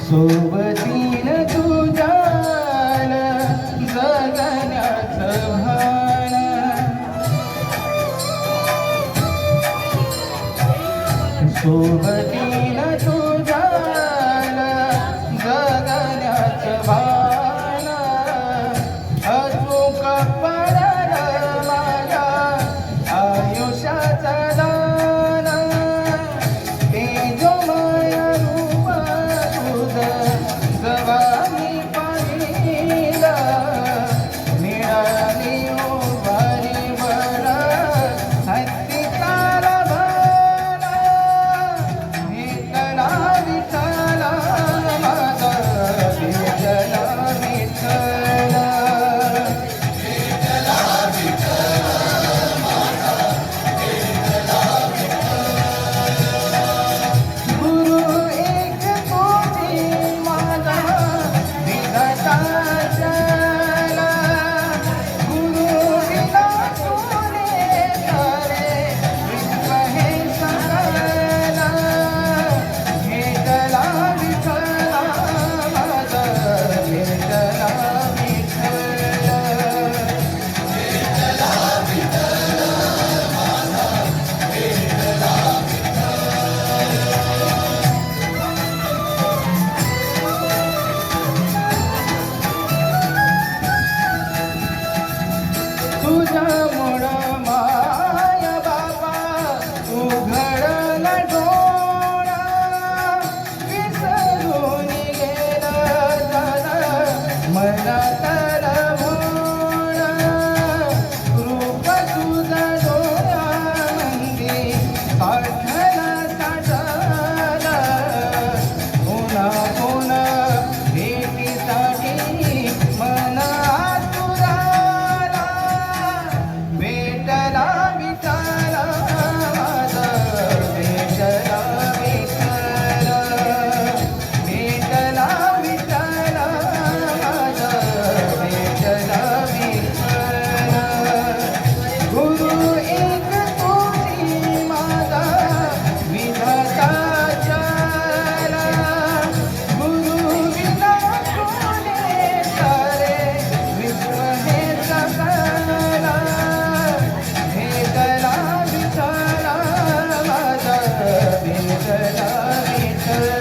सोबतीन तुझ्यान जगण्याचं भान सोबतीन तुझ्यान जगण्याचं भान अचूक पडल माझ्या आयुष्याचा दान तेजोमय रूप तुझं जवानी पाहिलं मिळाली उभारी बळ हत्तीचा लभान विठ्ठला विठ्ठला माझा विठ्ठला विठ्ठला तुझ्यामुळं माय बाबा उघडलं डोळा विसरून गेलं झालं मला तर भोळ रूप तुझं डोळ्यामंदी साठलं साठलं पुन्हा पुन्हा भेटीसाठी मन विठ्ठला विठ्ठला माझा विठ्ठला विठ्ठला विठ्ठला विठ्ठला माझा विठ्ठला विठ्ठला गुरु एक तुझी माझा विधाता चला गुरु विना कोणी सारे विश्व हे सकला विठ्ठला विठ्ठला माझा विठ्ठला विठ्ठला